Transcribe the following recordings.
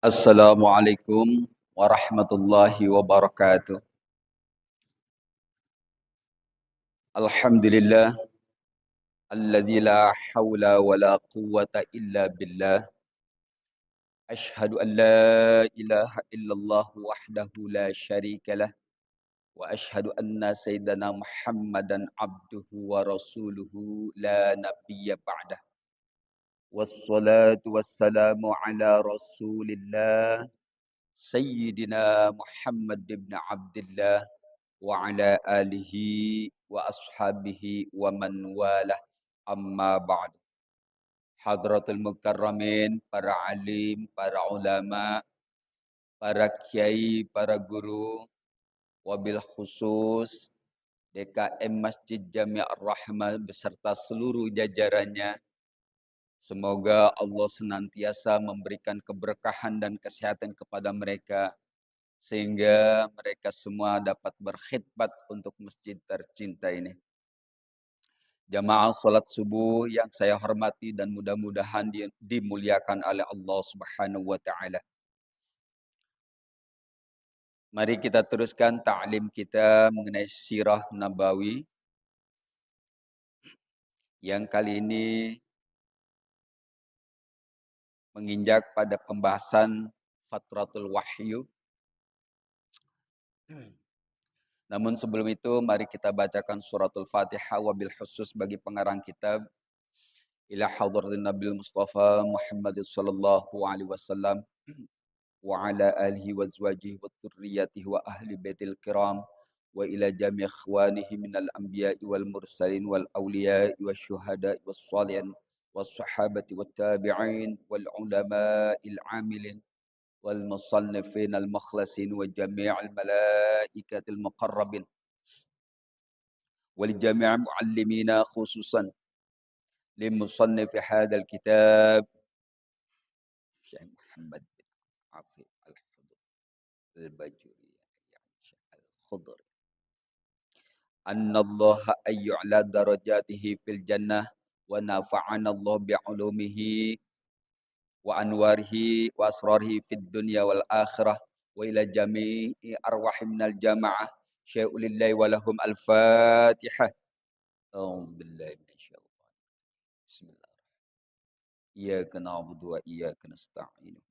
Assalamualaikum warahmatullahi wabarakatuh. Alhamdulillah alladzi la haula wa la quwwata illa billah. Ashhadu an la ilaha illallah wahdahu la syarika lah wa ashhadu anna sayyidana Muhammadan abduhu wa rasuluhu la nabiyya ba'dah. Wassalatu wassalamu ala Rasulillah Sayyidina Muhammad ibn Abdullah wa ala alihi wa ashabihi wa man walah, amma ba'du. Hadratul mukarramin, para alim, para ulama, para kiai, para guru, wabil khusus DKM Masjid Jami' Ar-Rahmah beserta seluruh jajarannya. Semoga Allah senantiasa memberikan keberkahan dan kesehatan kepada mereka, sehingga mereka semua dapat berkhidmat untuk masjid tercinta ini. Jamaah salat subuh yang saya hormati dan mudah-mudahan dimuliakan oleh Allah Subhanahu wa taala. Mari kita teruskan ta'lim kita mengenai sirah nabawi yang kali ini menginjak pada pembahasan Fatratul Wahyu. Namun sebelum itu mari kita bacakan suratul Fatihah wabil khusus bagi pengarang kitab ila hadratin Nabil Mustafa Muhammad sallallahu alaihi wasallam wa ala alihi wa azwajihi wa dzurriyyatihi wa ahli baitil kiram wa ila jami' ikhwanihi minal anbiya'i wal mursalin wal awliya'i wasyuhada'i was shalihin was sahabati wat tabi'in wal ulama'il 'amilin wal musannifin al mukhlasin wa jami'al malaikatil muqarrabin wal jami'il muallimina khususan لمصنف هذا الكتاب شيخ محمد بن عافية البجوري الخضر أن الله أن يعلى درجاته في الجنة ونفعنا الله بعلومه وأنواره وأسراره في الدنيا والآخرة وإلى جميع أرواح من الجماعة شيء لله ولهم الفاتحة. أعوذ بالله من الشيطان. بسم الله. إياك نعبد وإياك نستعين.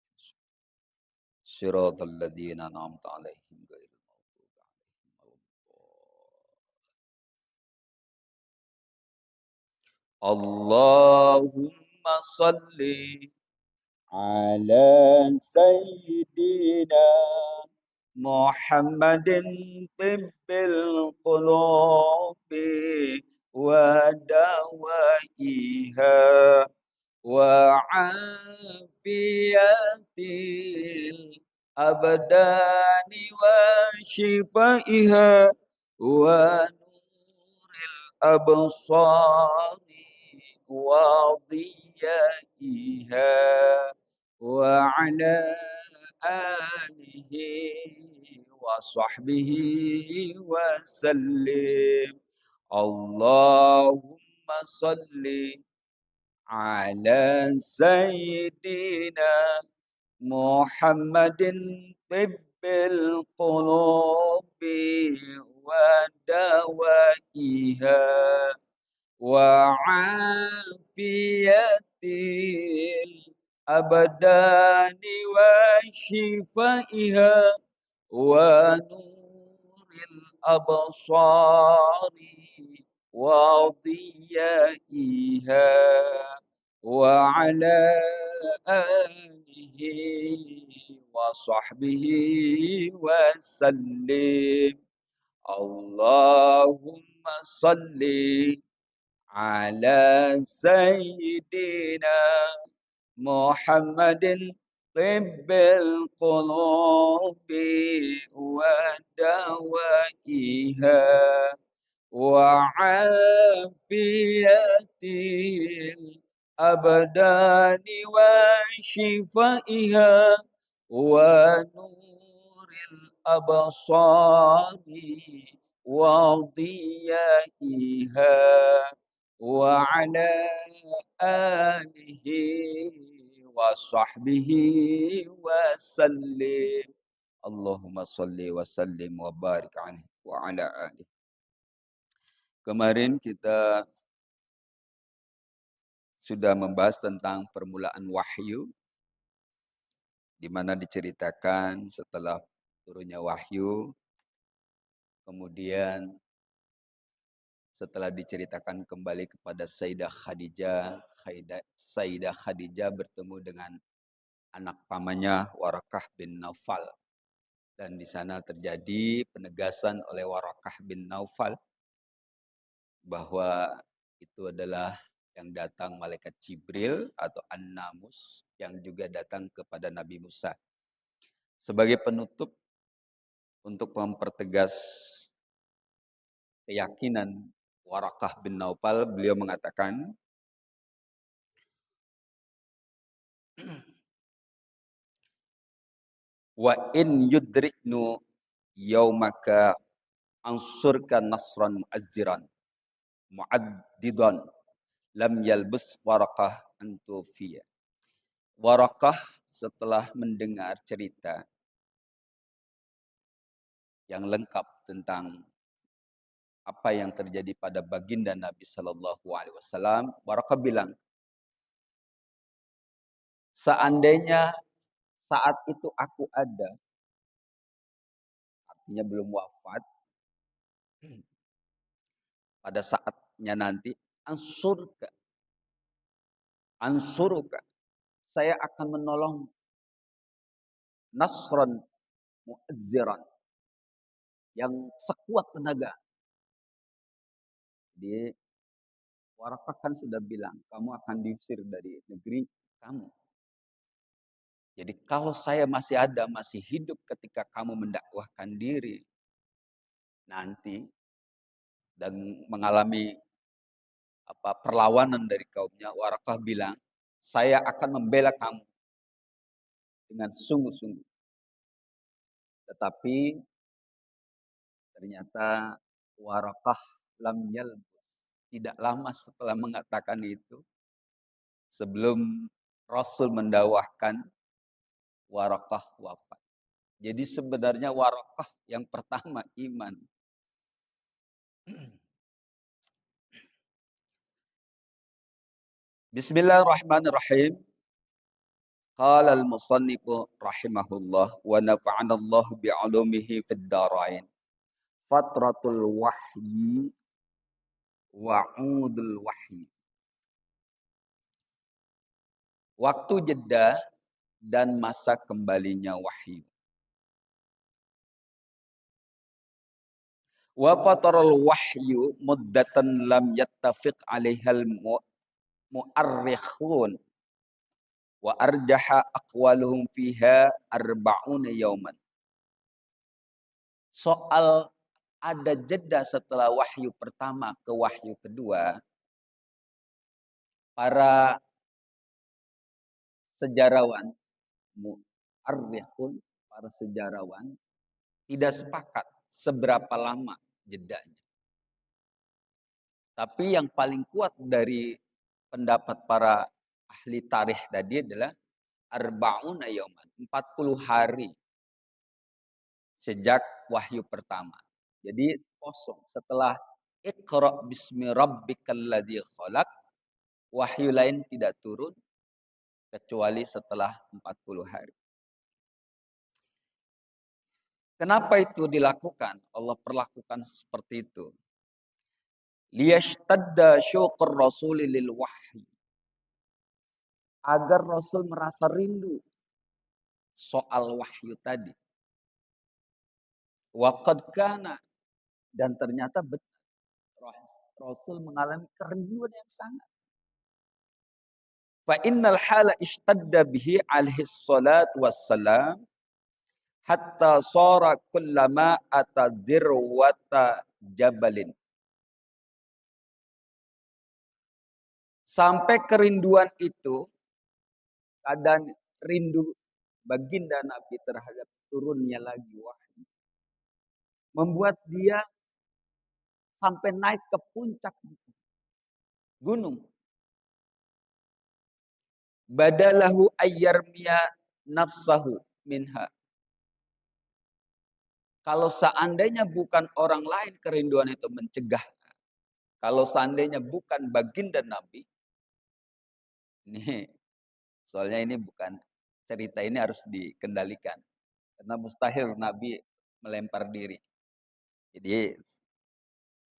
صراط الذين أنعمت عليهم غير المغضوب عليهم ولا الضالين. اللهم صل على سيدنا محمد طب القلوب ودوائها وعافية الأبدان وشفائها ونور الأبصار وضيائها وعلى آله وصحبه وسلم. اللهم صل على سيدنا محمد طب القلوب ودوائها وعافية الأبدان وشفائها ونور الأبصار وضيائها وعلى آله وصحبه وسلم. اللهم صل على سيدنا محمد طب القلوب ودوائها وعافية الأبدان وشفائها ونور الأبصار وضيائها وعلى آله وصحبه وسلم. Allahumma salli wa sallim wa barik alaihi wa ala alihi. Kemarin kita sudah membahas tentang permulaan wahyu, di mana diceritakan setelah turunnya wahyu, kemudian setelah diceritakan kembali kepada Sayyidah Khadijah, Sayyidah Khadijah bertemu dengan anak pamannya Warakah bin Naufal. Dan di sana terjadi penegasan oleh Warakah bin Naufal bahwa itu adalah yang datang malaikat Jibril atau An-Namus yang juga datang kepada Nabi Musa. Sebagai penutup untuk mempertegas keyakinan Warakah bin Naufal, beliau mengatakan, wa in yudriknu yaumaka ansurka nasran mu'azziran mu'addidan lam yalbus Warakah antufiya. Warakah setelah mendengar cerita yang lengkap tentang apa yang terjadi pada baginda Nabi Shallallahu Alaihi Wasallam, Warakah bilang, seandainya saat itu aku ada, artinya belum wafat, pada saatnya nanti, ansuruka, saya akan menolong nasran mu'azziran, yang sekuat tenaga. Jadi Warakah kan sudah bilang, kamu akan diusir dari negeri kamu. Jadi kalau saya masih ada, masih hidup ketika kamu mendakwahkan diri nanti dan mengalami perlawanan dari kaumnya, Warakah bilang, saya akan membela kamu dengan sungguh-sungguh. Tetapi ternyata Warakah lam yalbus, tidak lama setelah mengatakan itu, sebelum Rasul mendakwahkan, Warakah wafat. Jadi sebenarnya Warakah yang pertama iman. Bismillahirrahmanirrahim. Qala al-musannifu rahimahullah wa nafa'ana Allah bi'ulumihi fid dharain. Fatratul wahyi wa'udul wahyi. Waktu jeda dan masa kembalinya wahyu. Wa fatarul wahyu muddatan lam yattafiq 'alaihal mu'arrikhun wa arjaha aqwaluhum fiha arba'una yauman. Soal ada jeda setelah wahyu pertama ke wahyu kedua, para sejarawan, mu'arrikhun, para sejarawan tidak sepakat seberapa lama jedanya. Tapi yang paling kuat dari pendapat para ahli tarikh tadi adalah arba'una yauman, 40 hari sejak wahyu pertama. Jadi kosong. Setelah Iqra bismi rabbikal ladzi khalaq, wahyu lain tidak turun kecuali setelah 40 hari. Kenapa itu dilakukan? Allah perlakukan seperti itu. Liyashtadda syuqur rasuli lil wahyi. Agar Rasul merasa rindu soal wahyu tadi. Waqad kana, dan ternyata betul Rasul mengalami kerinduan yang sangat. Fa innal hala ishtadda bihi alaihi salatu wassalam hatta sara kullama atadirwata jabalin. Sampai kerinduan itu, keadaan rindu baginda Nabi terhadap turunnya lagi wahyu, membuat dia sampai naik ke puncak gunung. badalahu ayyarmiya nafsahu minha. Kalau seandainya bukan orang lain kerinduan itu mencegah. Kalau seandainya bukan baginda Nabi, ini soalnya ini bukan cerita, ini harus dikendalikan. Karena mustahil Nabi melempar diri. Jadi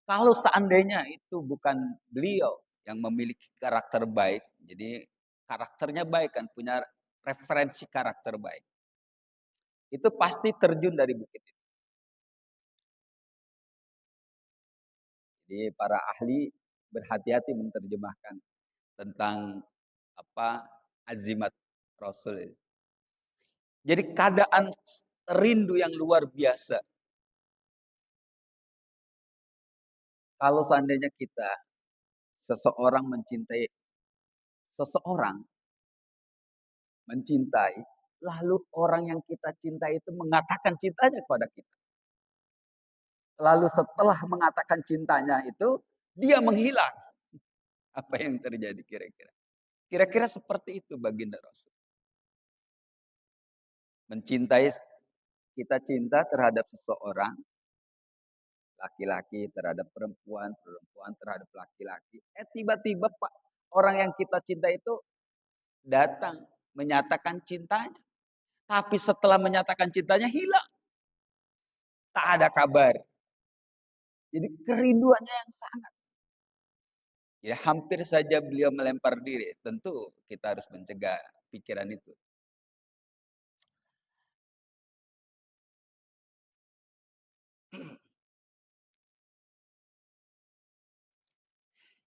kalau seandainya itu bukan beliau yang memiliki karakter baik, jadi karakternya baik kan, punya referensi karakter baik, itu pasti terjun dari bukit itu. Jadi para ahli berhati-hati menerjemahkan tentang apa azimat Rasul. Jadi keadaan rindu yang luar biasa. Kalau seandainya kita seseorang mencintai seseorang, mencintai, lalu orang yang kita cintai itu mengatakan cintanya kepada kita. Lalu setelah mengatakan cintanya itu, dia menghilang. Apa yang terjadi kira-kira? Kira-kira seperti itu baginda Rasul. Mencintai, kita cinta terhadap seseorang, laki-laki terhadap perempuan, perempuan terhadap laki-laki. Tiba-tiba Pak, orang yang kita cinta itu datang menyatakan cintanya. Tapi setelah menyatakan cintanya hilang. Tak ada kabar. Jadi kerinduannya yang sangat. Ya hampir saja beliau melempar diri. Tentu kita harus mencegah pikiran itu.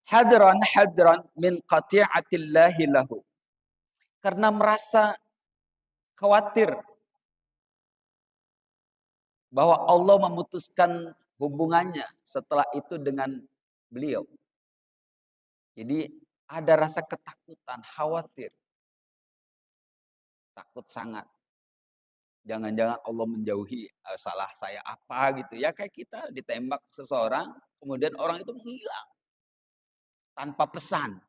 Hadran min qati'atillahi lahu. Karena merasa khawatir bahwa Allah memutuskan hubungannya setelah itu dengan beliau. Jadi ada rasa ketakutan, khawatir. Takut sangat. Jangan-jangan Allah menjauhi salah saya apa gitu. Ya kayak kita ditembak seseorang, kemudian orang itu menghilang tanpa pesan.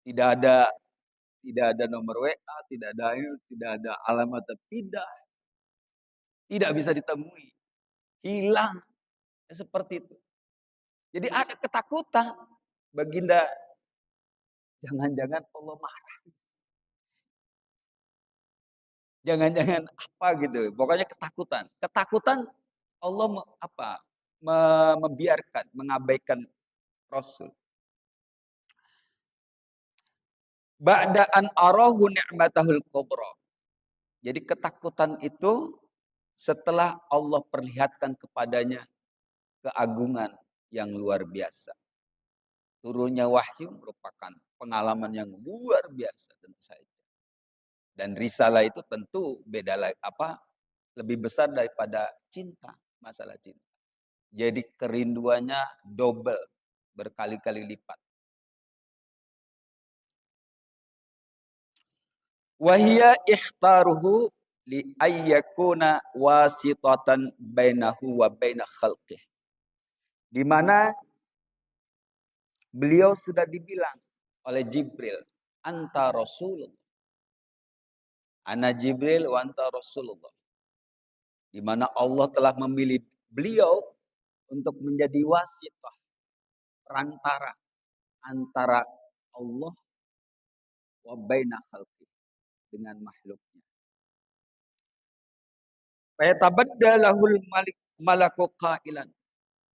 Tidak ada nomor WA, tidak ada alamat pindah, tidak bisa ditemui, hilang seperti itu. Jadi ada ketakutan, baginda, jangan-jangan Allah marah, jangan-jangan apa gitu. Pokoknya ketakutan. Ketakutan Allah membiarkan, mengabaikan Rasul. Ba'daan arahu ni'matahul kubra. Jadi ketakutan itu setelah Allah perlihatkan kepadanya keagungan yang luar biasa. Turunnya wahyu merupakan pengalaman yang luar biasa tentu saja. Dan risalah itu tentu beda lebih besar daripada cinta, masalah cinta. Jadi kerinduannya double, berkali-kali lipat. Wahia ikhtaruhu li ayyakuna wasitatan bainahu wa baina khalqih. Di mana beliau sudah dibilang oleh Jibril, anta Rasulullah. Ana Jibril wa anta Rasulullah. Di mana Allah telah memilih beliau untuk menjadi wasitah, perantara antara Allah wa baina khalqih, dengan makhluknya. Fayatabaddalahul malaku qailan.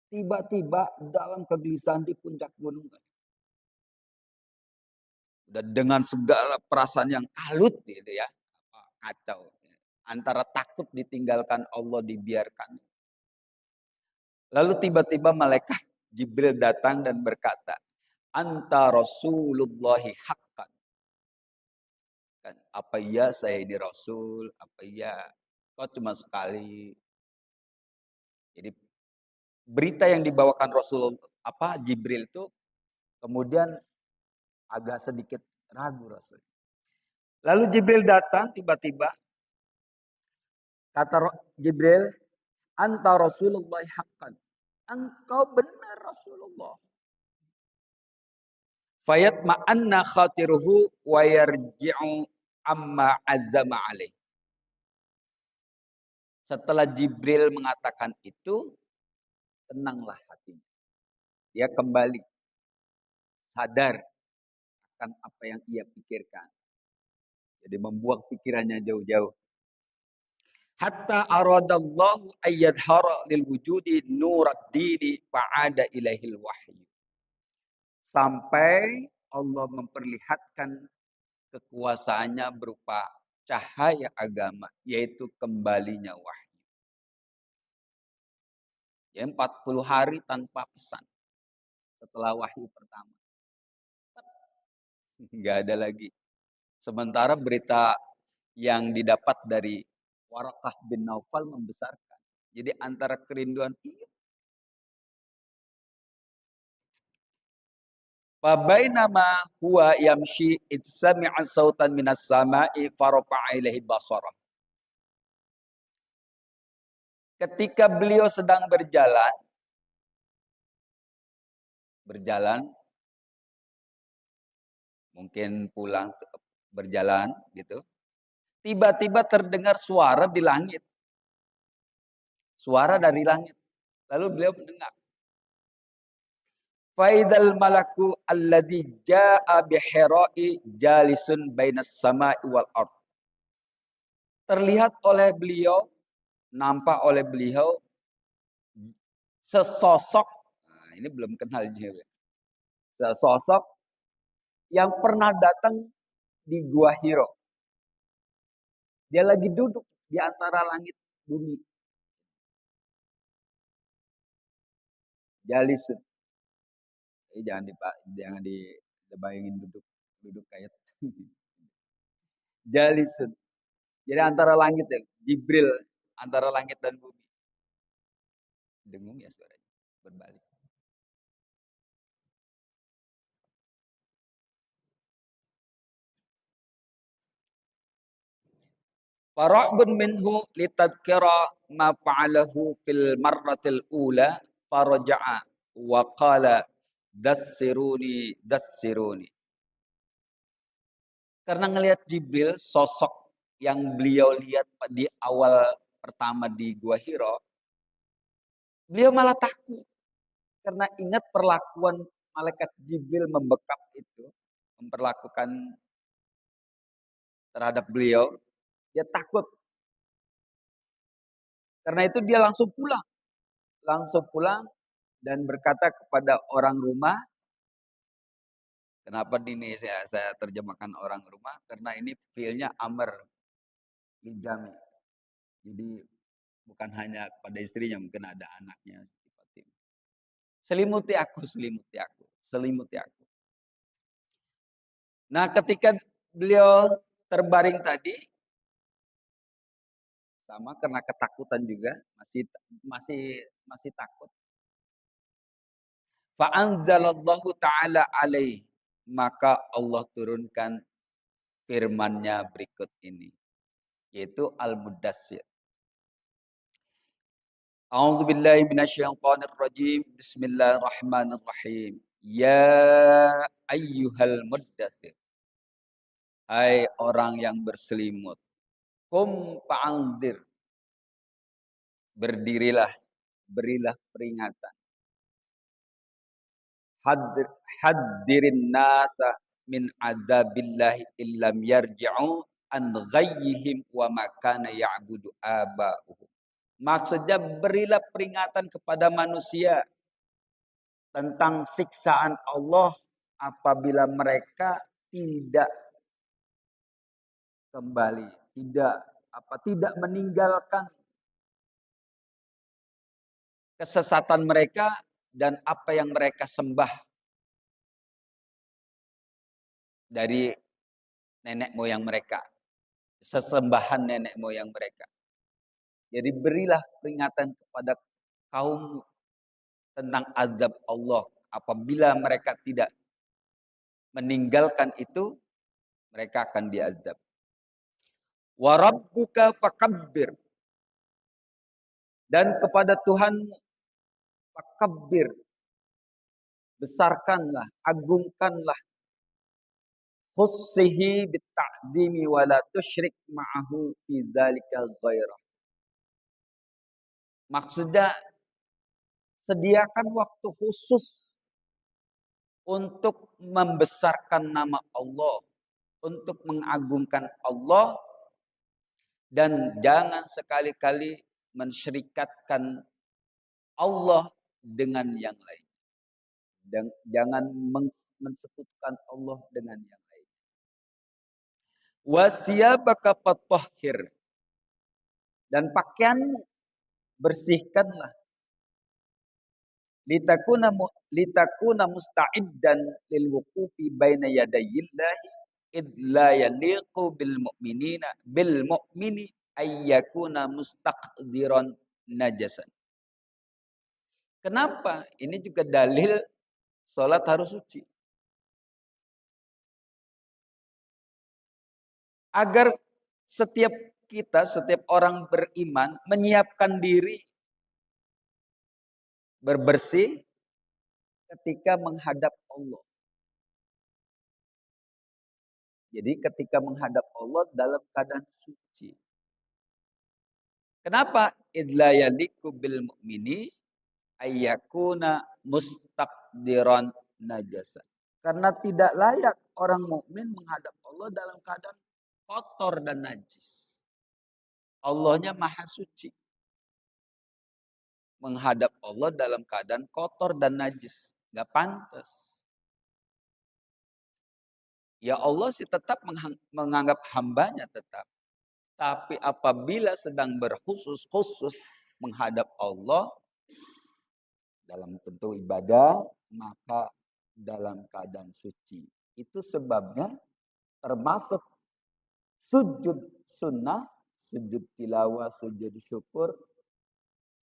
Tiba-tiba dalam kegelisahan di puncak gunung. Dan dengan segala perasaan yang kalut gitu ya. Kacau. Antara takut ditinggalkan Allah, dibiarkan. Lalu tiba-tiba malaikat Jibril datang dan berkata, anta Rasulullahi haqqan. Apa iya saya ini Rasul? Apa iya? Kau cuma sekali. Jadi berita yang dibawakan Rasul Jibril itu kemudian agak sedikit ragu Rasul. Lalu Jibril datang tiba-tiba, kata Jibril, anta Rasulullah haqqan. Engkau benar Rasulullah. Fayatma'anna khatiruhu wa yarji'u amma azama alaih. Setelah Jibril mengatakan itu, tenanglah hatinya. Dia kembali sadar akan apa yang ia pikirkan. Jadi membuang pikirannya jauh-jauh. Hatta aradallahu ayyadhara lil wujudi nurad dini fa'ada ilaihil wahyu. Sampai Allah memperlihatkan kekuasaannya berupa cahaya agama, yaitu kembalinya wahyu. Ya, 40 hari tanpa pesan setelah wahyu pertama. Enggak ada lagi. Sementara berita yang didapat dari Warakah bin Naufal membesarkan. Jadi antara kerinduan Fabainama huwa yamshi itsami'a sautan minas sama'i farafa'a ilaihi basara. Ketika beliau sedang berjalan mungkin pulang berjalan gitu. Tiba-tiba terdengar suara di langit. Suara dari langit. Lalu beliau mendengar. Faidal malaku alladhi ja'a bihira'i jalisun bainas sama'i wal ard. Terlihat oleh beliau, nampak oleh beliau sesosok, nah ini belum kenal juga. Sesosok yang pernah datang di Gua Hiro. Dia lagi duduk di antara langit bumi. Jalisun. Jangan dibayangin duduk kayak Jalisun. Jadi antara langit ya, Jibril antara langit dan bumi. Dengung ya suaranya, berbalik. Fara'bun minhu litadkira ma fa'alahu fil marratil ula faraja'a wa qala dassiruni. Karena ngelihat Jibril, sosok yang beliau lihat di awal pertama di Gua Hiro, beliau malah takut. Karena ingat perlakuan malaikat Jibril membekap itu, memperlakukan terhadap beliau, dia takut. Karena itu dia langsung pulang dan berkata kepada orang rumah. Kenapa ini saya terjemahkan orang rumah? Karena ini fiilnya amr lijami. Jadi bukan hanya kepada istrinya, mungkin ada anaknya. Selimuti aku, selimuti aku, selimuti aku. Nah, ketika beliau terbaring tadi, sama karena ketakutan juga, masih takut. Fa'anzalallahu ta'ala alaih. Maka Allah turunkan firman-Nya berikut ini, yaitu Al-Mudassir. A'udzu billahi minasyaitonir rajim. Bismillahirrahmanirrahim. Ya ayyuhal muddatsir. Hai orang yang berselimut. Qum fa'anzir. Berdirilah, berilah peringatan. Haddirin nasa min adzabillahi illam yarji'u an ghayyihim wa ma kana ya'budu aba'uhum. Maksudnya berilah peringatan kepada manusia tentang siksaan Allah apabila mereka tidak kembali, tidak meninggalkan kesesatan mereka dan apa yang mereka sembah dari nenek moyang mereka, sesembahan nenek moyang mereka. Jadi berilah peringatan kepada kaum tentang azab Allah apabila mereka tidak meninggalkan itu, mereka akan diazab. Wa rabbuka fakabbir. Dan kepada Tuhanmu fakabbir. Besarkanlah, agungkanlah khussihi bitta'dimi wa la tusyrik ma'ahu fi dzalika ghairah. Maksudnya sediakan waktu khusus untuk membesarkan nama Allah, untuk mengagungkan Allah, dan jangan sekali-kali mensyirikatkan Allah dengan yang lain. Dan jangan mensekutukan Allah dengan yang lain. Wasiyabaka fatahhir. Dan pakaianmu bersihkanlah. Litakuna musta'iddan lil wuqufi baina yadayillahi id la yaliqu bil mu'mini ayyakuna mustaqdiran najasan. Kenapa? Ini juga dalil salat harus suci. Agar setiap orang beriman menyiapkan diri berbersih ketika menghadap Allah. Jadi ketika menghadap Allah dalam keadaan suci. Kenapa? Idla yaliku bil mu'mini ayyakuna mustaqdiran najasa. Karena tidak layak orang mukmin menghadap Allah dalam keadaan kotor dan najis. Allahnya maha suci. Menghadap Allah dalam keadaan kotor dan najis. Gak pantas. Ya Allah sih tetap menganggap hambanya tetap. Tapi apabila sedang berkhusus menghadap Allah dalam tentu ibadah, maka dalam keadaan suci. Itu sebabnya termasuk sujud sunnah, sujud tilawah, sujud syukur,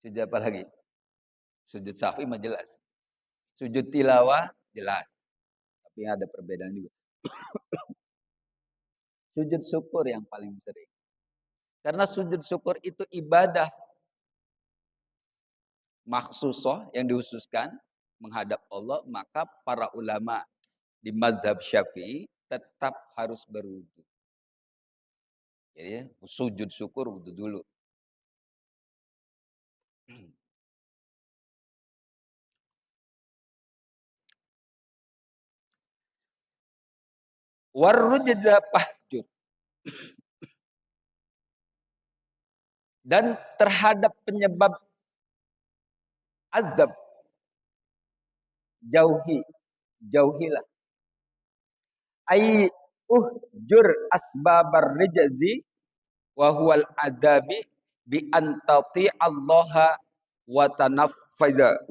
sujud apa lagi? Sujud sahwi mah jelas. Sujud tilawah jelas. Tapi ada perbedaan juga. Sujud syukur yang paling sering. Karena sujud syukur itu ibadah maksusoh yang dihususkan menghadap Allah, maka para ulama di mazhab Syafi'i tetap harus berwudu. Jadi sujud syukur wudu dulu. Warrujza fahjur. Dan terhadap penyebab azab, jauhilah. Ai uhjur asbabar rijzi wa huwal adabi bi antati Allah wa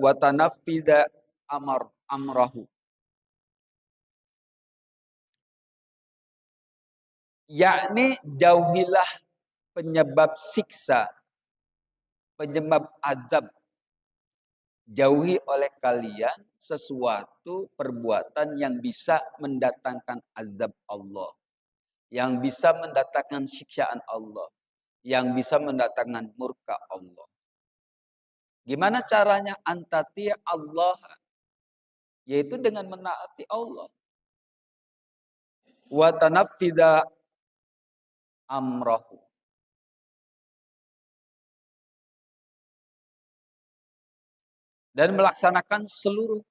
tanaffida amrahu. Yakni jauhilah penyebab siksa, penyebab azab. Jauhi oleh kalian sesuatu perbuatan yang bisa mendatangkan azab Allah. Yang bisa mendatangkan siksaan Allah. Yang bisa mendatangkan murka Allah. Gimana caranya? Antati Allah. Yaitu dengan menaati Allah. Wa tanaffida amrahu. Dan melaksanakan seluruh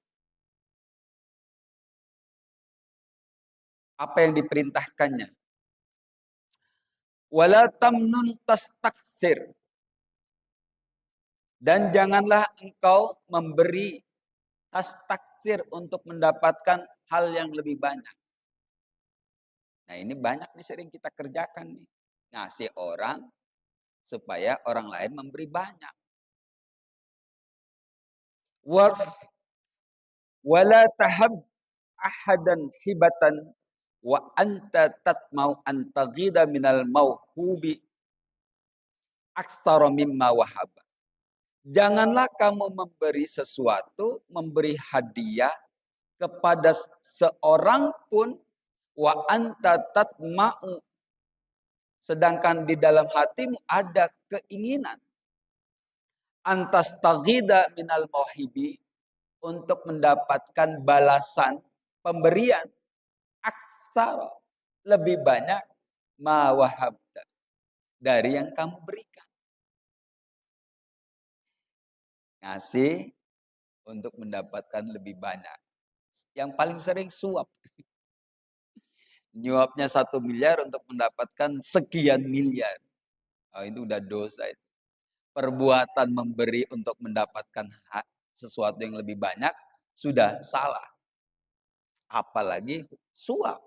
apa yang diperintahkannya. Wala tamnun tastakthir. Dan janganlah engkau memberi tastakthir untuk mendapatkan hal yang lebih banyak. Nah ini banyak nih sering kita kerjakan nih. Ngasih orang supaya orang lain memberi banyak. Wala tahab ahadan hibatan wa anta tatmau an taghida minal mauhubi aksara mimma wahaba. Janganlah kamu memberi sesuatu, memberi hadiah kepada seorang pun wa anta tatmau, sedangkan di dalam hatimu ada keinginan antas taghida minal mauhibi, untuk mendapatkan balasan pemberian aksara, lebih banyak ma wahabta, dari yang kamu berikan. Ngasih untuk mendapatkan lebih banyak. Yang paling sering suap. Nyuapnya 1 miliar untuk mendapatkan sekian miliar. Oh, itu udah dosa itu. Perbuatan memberi untuk mendapatkan sesuatu yang lebih banyak sudah salah. Apalagi suap.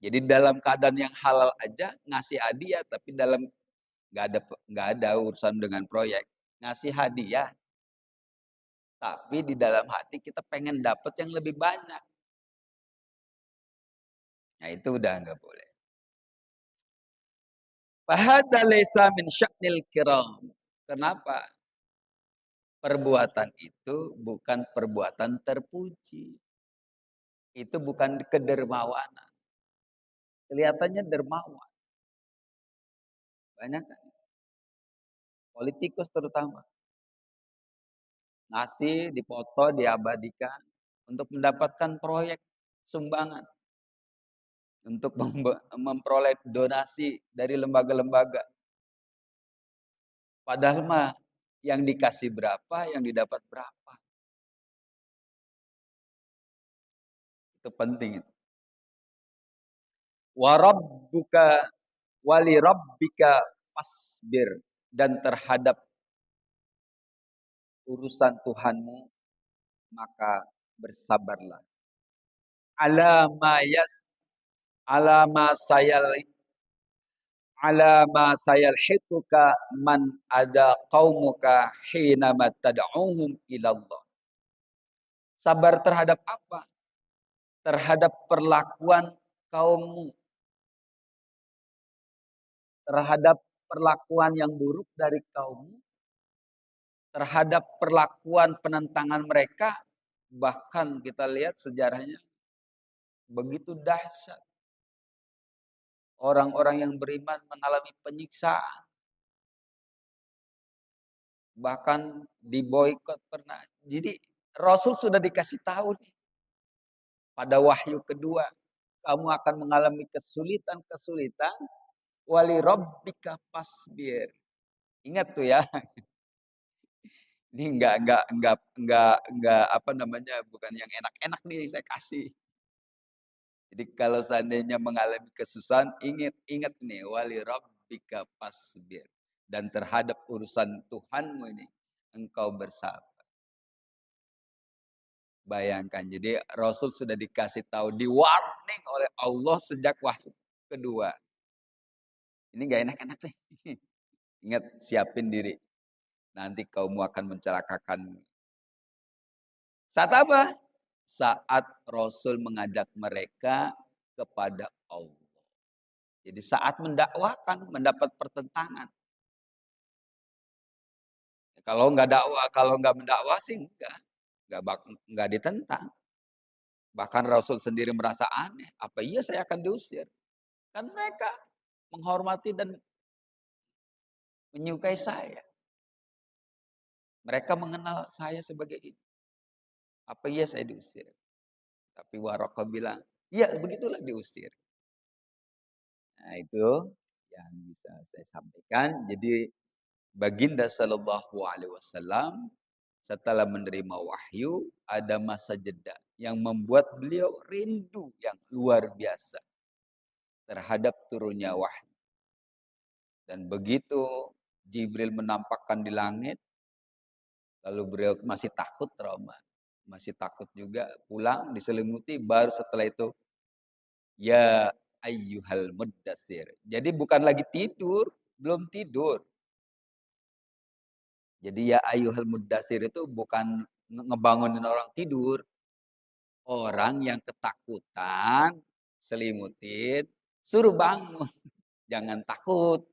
Jadi dalam keadaan yang halal aja ngasih hadiah, tapi dalam nggak ada urusan dengan proyek. Ngasih hadiah, tapi di dalam hati kita pengen dapat yang lebih banyak. Nah itu udah nggak boleh. Fahadha laysa min sya'nil kiram. Kenapa? Perbuatan itu bukan perbuatan terpuji. Itu bukan kedermawanan. Kelihatannya dermawan. Banyak kan? Politikus terutama. Ngasih, dipoto, diabadikan. Untuk mendapatkan proyek sumbangan. Untuk memperoleh donasi dari lembaga-lembaga. Padahal mah yang dikasih berapa, yang didapat berapa. Itu penting itu. Wa rabbuka wali rabbika fasbir, dan terhadap urusan Tuhanmu maka bersabarlah. Ala ma yas ala ma sayal ala ma sayalhituka man ada qaumuka hina tad'uhum ilallah. Sabar terhadap apa? Terhadap perlakuan kaummu, terhadap perlakuan yang buruk dari kaummu, terhadap perlakuan penentangan mereka. Bahkan kita lihat sejarahnya begitu dahsyat. Orang-orang yang beriman mengalami penyiksaan. Bahkan diboikot pernah. Jadi Rasul sudah dikasih tahu nih, pada wahyu kedua. Kamu akan mengalami kesulitan-kesulitan. Wali rabbika fasbir. Ingat tuh ya. Ini enggak apa namanya, bukan yang enak-enak nih saya kasih. Jadi kalau seandainya mengalami kesusahan, ingat nih, wali rabbika fasbir. Dan terhadap urusan Tuhanmu ini, engkau bersabar. Bayangkan, jadi Rasul sudah dikasih tahu, di warning oleh Allah sejak wahyu kedua. Ini gak enak-enak nih. Ingat, siapin diri. Nanti kaummu akan mencelakakanmu. Saat apa? Saat Rasul mengajak mereka kepada Allah. Jadi saat mendakwakan mendapat pertentangan. Kalau nggak mendakwah sih nggak ditentang. Bahkan Rasul sendiri merasa aneh. Apa iya saya akan diusir? Kan mereka menghormati dan menyukai saya. Mereka mengenal saya sebagai ini. Apa iya saya diusir? Tapi Waraqah bilang, iya begitulah diusir. Nah itu yang bisa saya sampaikan. Jadi Baginda Sallallahu Alaihi Wasallam setelah menerima wahyu ada masa jeda yang membuat beliau rindu yang luar biasa terhadap turunnya wahyu. Dan begitu Jibril menampakkan di langit, lalu beliau masih takut, trauma. Masih takut juga, pulang diselimuti, baru setelah itu, ya ayyuhal muddatsir. Jadi bukan lagi tidur, belum tidur. Jadi ya ayyuhal muddatsir itu bukan ngebangunin orang tidur. Orang yang ketakutan, selimutin, suruh bangun. Jangan takut.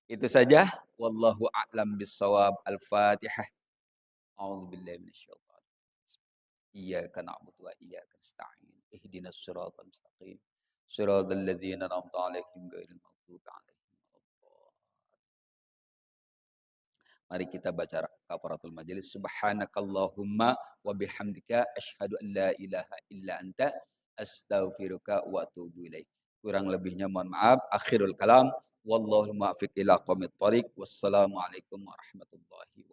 Itu saja. Wallahu a'lam bissawab. Al-Fatihah. A'udzubillahi minasyaitonir rajim. Iyyaka na'budu wa iyyaka nasta'in. Ihdinas siratal mustaqim. Siratal ladzina an'amta 'alaihim ghairil maghdubi 'alaihim waladdallin. Mari kita baca kafaratul majelis. Subhanakallahumma wa bihamdika asyhadu an la ilaha illa anta astaghfiruka wa atubu ilaik. Kurang lebihnya mohon maaf. Akhirul kalam. Wallahu muwaffiq ila aqwamit thoriq. Wassalamualaikum warahmatullahi wabarakatuh.